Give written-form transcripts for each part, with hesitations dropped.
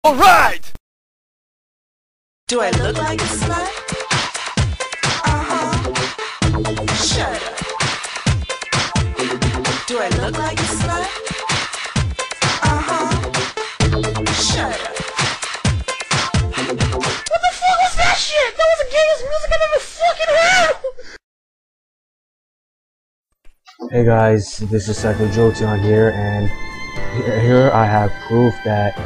Alright! Do I look like a slut? Shut up. Do I look like a slut? Shut up. What the fuck was that shit? That was the gayest music I've ever fucking heard! Hey guys, this is Psycho Jolteon here, and here I have proof that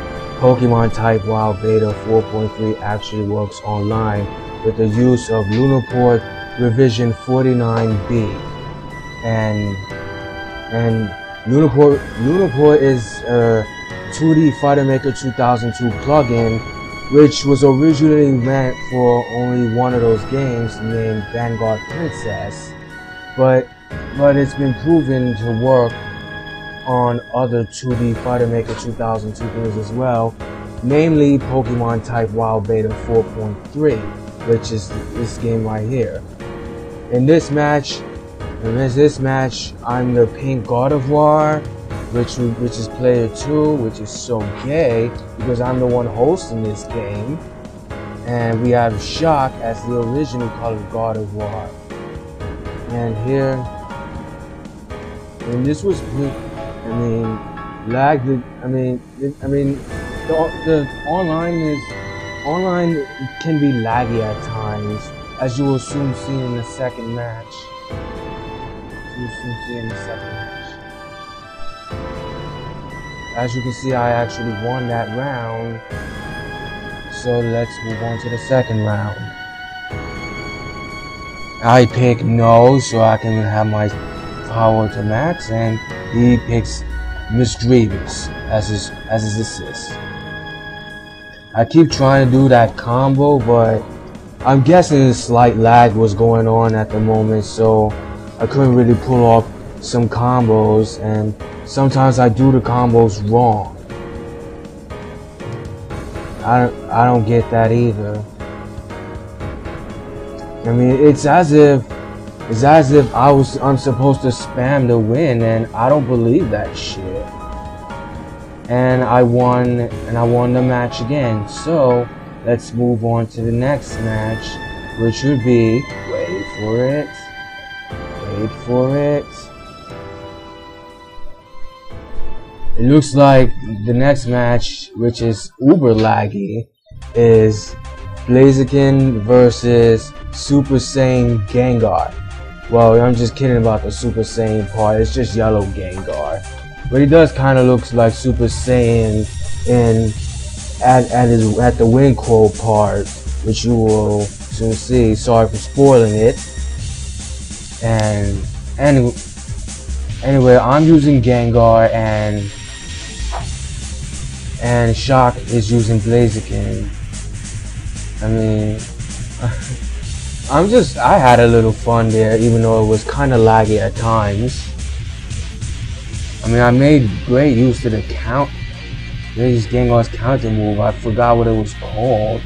Pokemon Type WoW Beta 4.3 actually works online with the use of Lunaport Revision 49B. And Lunaport is a 2D Fighter Maker 2002 plugin, which was originally meant for only one of those games named Vanguard Princess, but it's been proven to work on other 2D Fighter Maker 2002 games as well, namely Pokemon Type WoW Beta 4.3, which is this game right here. In this match, I'm the Pink Gardevoir, which is player 2, which is so gay because I'm the one hosting this game, and we have Shock as the original colored Gardevoir. And here, and this was, the online can be laggy at times, as you will soon see in the second match. As you can see, I actually won that round. So let's move on to the second round. I pick No, so I can have my power to max, and he picks Misdreavus as his assist. I keep trying to do that combo, but I'm guessing a slight lag was going on at the moment, so I couldn't really pull off some combos, and sometimes I do the combos wrong. I don't get that either. I mean, it's as if I'm supposed to spam to win, and I don't believe that shit. And I won the match again. So let's move on to the next match, which would be, wait for it. It looks like the next match, which is uber laggy, is Blaziken versus Super Saiyan Gengar. Well, I'm just kidding about the Super Saiyan part. It's just yellow Gengar, but he does kind of look like Super Saiyan at the Wind-Crow part, which you will soon see. Sorry for spoiling it. And anyway, I'm using Gengar, and Shock is using Blaziken. I mean, I had a little fun there, even though it was kind of laggy at times. I mean, I made great use of the Gengar's counter move. I forgot what it was called.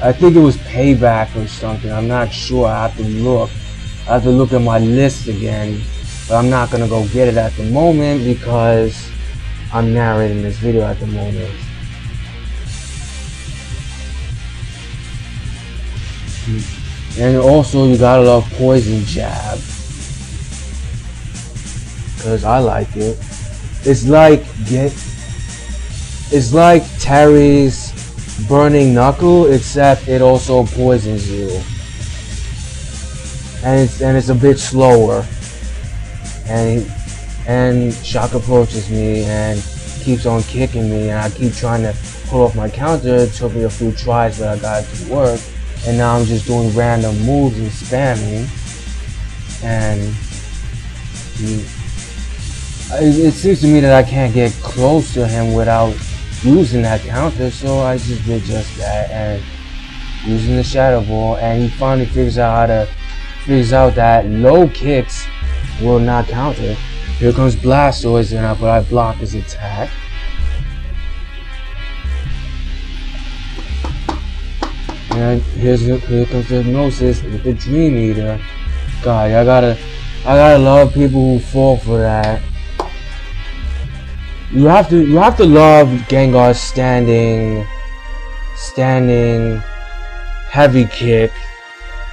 I think it was Payback or something. I'm not sure. I have to look at my list again. But I'm not gonna go get it at the moment because I'm narrating this video at the moment. And also, you gotta love Poison Jab, cause I like it. It's like Terry's Burning Knuckle, except it also poisons you, and it's a bit slower. And Shock approaches me and keeps on kicking me, and I keep trying to pull off my counter. It took me a few tries, but I got it to work. And now I'm just doing random moves and spamming, and it seems to me that I can't get close to him without using that counter, so I just did just that, and using the Shadow Ball, and he finally figures out that low kicks will not counter. Here comes Blastoise, but I block his attack. And here comes the Hypnosis with the Dream Eater. God, I gotta love people who fall for that. You have to love Gengar's standing heavy kick,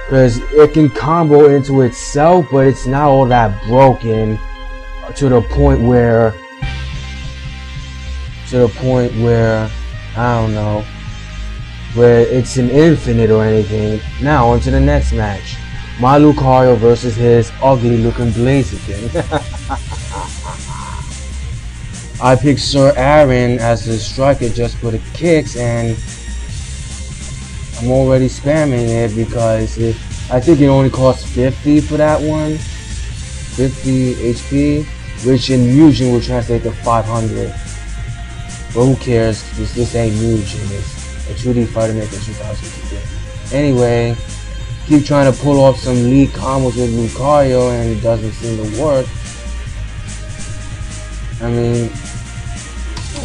because it can combo into itself, but it's not all that broken to the point where I don't know, where it's an infinite or anything. Now on to the next match. My Lucario versus his ugly looking Blaziken. I picked Sir Aaron as the striker just for the kicks, and I'm already spamming it because I think it only costs 50 for that one. 50 HP, which in Mugen will translate to 500. But who cares? This ain't Mugen. It's a 2D Fighter Maker 2002. Anyway, keep trying to pull off some lead combos with Lucario and it doesn't seem to work. I mean,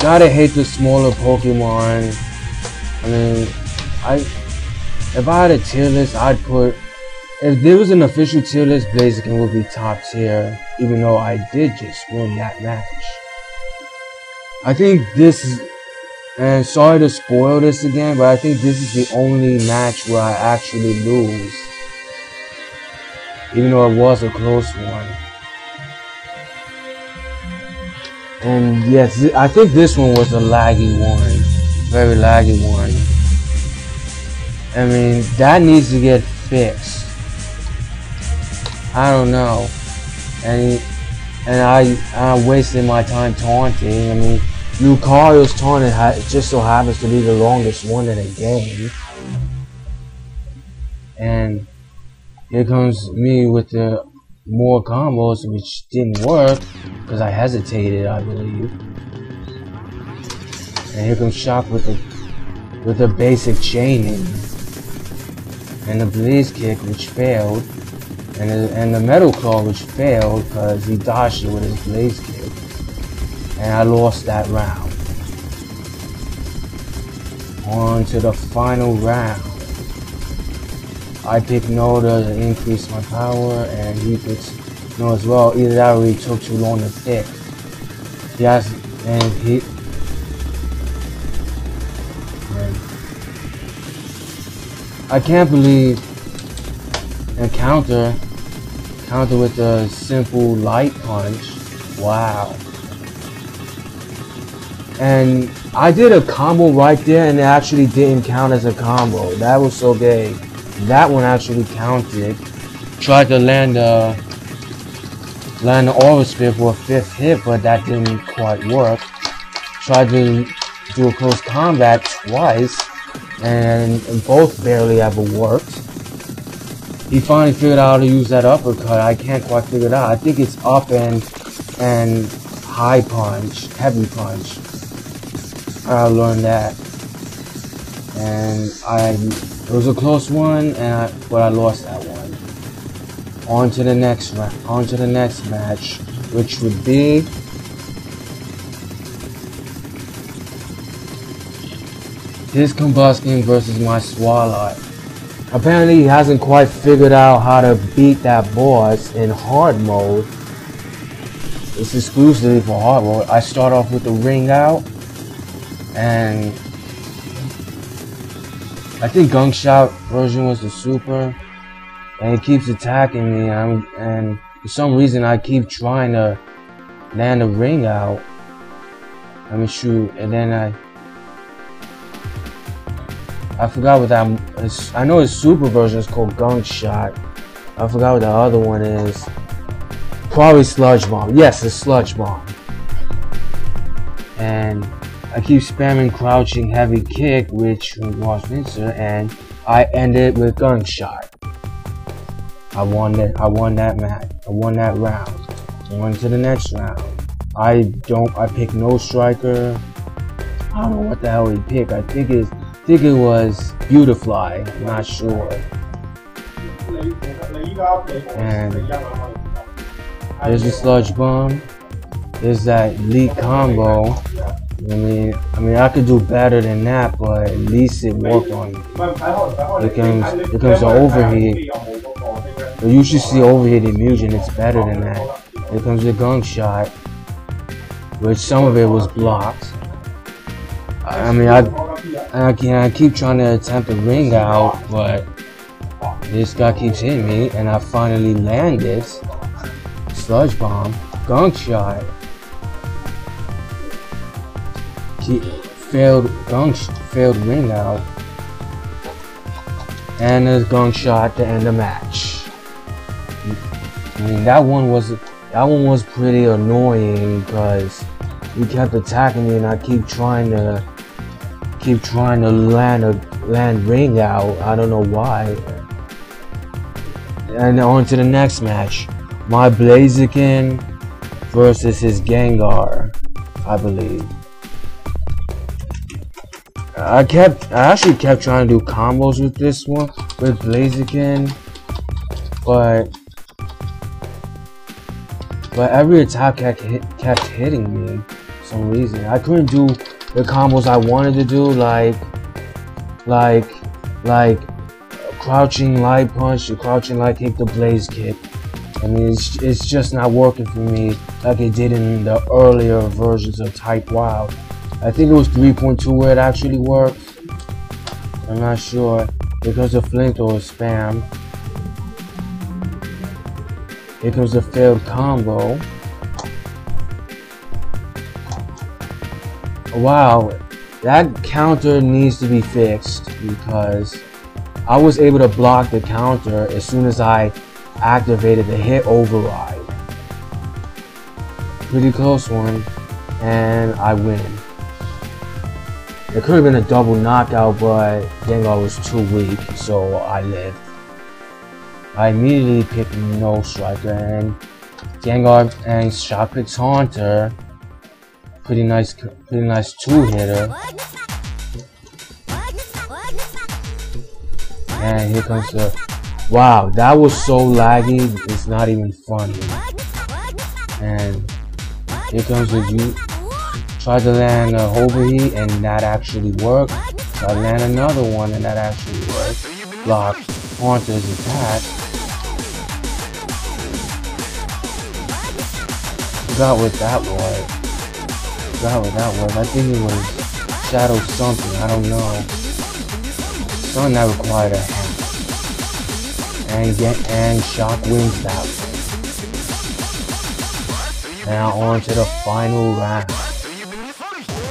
gotta hate the smaller Pokemon. I mean, if I had a tier list, I'd put, if there was an official tier list, Blaziken would be top tier, even though I did just win that match. I think this is, and sorry to spoil this again, but I think this is the only match where I actually lose, even though it was a close one. And yes, I think this one was a laggy one, very laggy one. I mean, that needs to get fixed. I don't know, and I wasted my time taunting. I mean, Lucario's taunt just so happens to be the longest one in the game, and here comes me with the more combos, which didn't work because I hesitated, I believe. And here comes Shock with the basic chaining, and the Blaze Kick, which failed, and the Metal Claw, which failed because he dodged it with his Blaze Kick, and I lost that round. On to the final round. I picked No to increase my power, and he picks No as well. Either that or he took too long to pick. I can't believe a counter with a simple light punch. Wow. And I did a combo right there, and it actually didn't count as a combo. That was so gay. That one actually counted. Tried to land the Aura Sphere for a 5th hit, but that didn't quite work. Tried to do a close combat twice, and both barely ever worked. He finally figured out how to use that uppercut. I can't quite figure it out. I think it's up and high punch, heavy punch. I learned that, and it was a close one, but I lost that one. On to the next round, on to the next match, which would be his Combusken versus my Swalot. Apparently he hasn't quite figured out how to beat that boss in hard mode. It's exclusively for hard mode. I start off with the ring out, and I think Gunk Shot version was the super, and it keeps attacking me, and for some reason I keep trying to land the ring out. Let me shoot, and then I forgot what that is. I know his super version is called Gunk Shot. I forgot what the other one is. Probably Sludge Bomb. Yes, it's Sludge Bomb. And I keep spamming crouching heavy kick, which was Vincent, and I ended with Gunk Shot. I won that match. I won that round. On to the next round. I picked no striker. I don't know what the hell he picked. I think it was Beautifly. I'm not sure. And there's the Sludge Bomb. There's that elite combo. I mean, I could do better than that, but at least it worked on me. Here comes the overheat. But you should see overheat in Mugen, it's better than that. Here comes the Gunk Shot. which some of it was blocked. I mean, I keep trying to attempt a ring out, but this guy keeps hitting me, and I finally land it. Sludge bomb, gunk shot. Failed ring out, and a gunk shot to end the match. I mean, that one was pretty annoying because he kept attacking me, and I keep trying to land ring out. I don't know why. And on to the next match, my Blaziken versus his Gengar, I believe. I actually kept trying to do combos with this one, with Blaziken, but every attack kept hitting me for some reason. I couldn't do the combos I wanted to do, like crouching light punch, the crouching light kick, the blaze kick. I mean, it's just not working for me like it did in the earlier versions of Type Wild. I think it was 3.2 where it actually worked. I'm not sure because the flamethrower spam. Here comes the failed combo. Wow, that counter needs to be fixed because I was able to block the counter as soon as I activated the hit override. Pretty close one, and I win. It could have been a double knockout, but Gengar was too weak, so I lived. I immediately picked No Striker, and Gengar and Shock picks Haunter. Pretty nice two-hitter. And here comes the... Wow, that was so laggy, it's not even funny. And here comes the... Tried to land a overheat, and that actually worked. Tried to land another one, and that actually worked. Blocked Haunter's attack. Forgot what that was. I think it was Shadow something, I don't know. Something that required a hand. And Shock wins that one. Now on to the final round.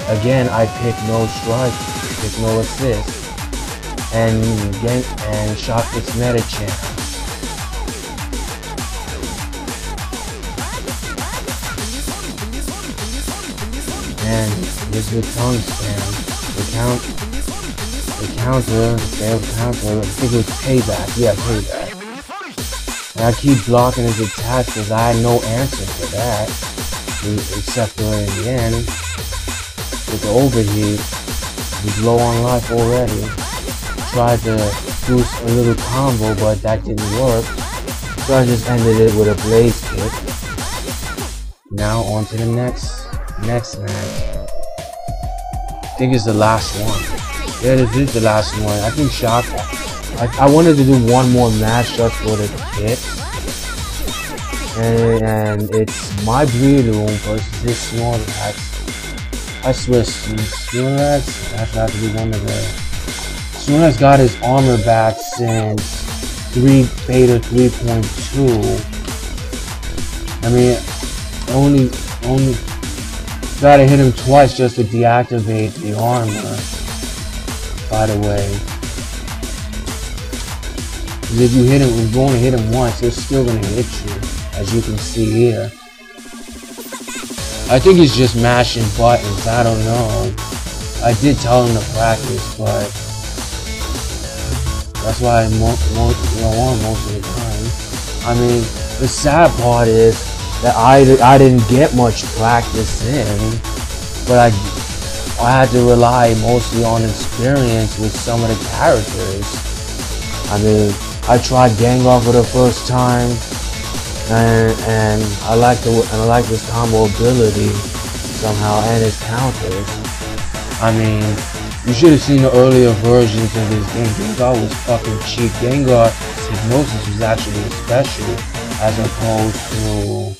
Again, I pick No Strike, pick No Assist, and Shock picks Medicham. And here's the tongue spam. The counter, failed counter, I think it was payback, yeah, payback. And I keep blocking his attacks because I had no answer for that, except for in the end, with the overheat, he's low on life already. Tried to do a little combo, but that didn't work, so I just ended it with a blaze kick. Now on to the next match. I think it's the last one. Yeah, this is the last one. I think Shock. I wanted to do one more match just for the kit, and it's my Breloom versus this Snorlax. I swear, Snorlax has to be one of the. Snorlax got his armor back since Beta 3.2. I mean, only gotta hit him twice just to deactivate the armor. By the way, if you hit him, if you only hit him once, it's still gonna hit you, as you can see here. I think he's just mashing buttons. I don't know. I did tell him to practice, but that's why I won most of the time. I mean, the sad part is that I didn't get much practice in, but I had to rely mostly on experience with some of the characters. I mean, I tried Gengar for the first time, and I like this combo ability somehow, and his counters. I mean, you should have seen the earlier versions of this game. Gengar was fucking cheap. Gengar's Hypnosis was actually special, as opposed to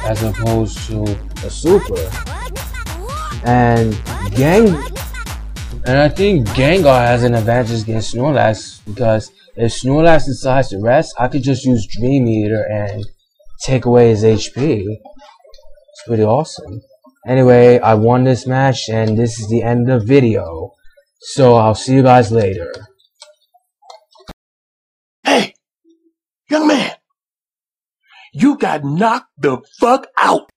as opposed to a super. And I think Gengar has an advantage against Snorlax because if Snorlax decides to rest, I could just use Dream Eater and take away his HP. It's pretty awesome. Anyway, I won this match and this is the end of the video. So I'll see you guys later. Hey, young man, you got knocked the fuck out.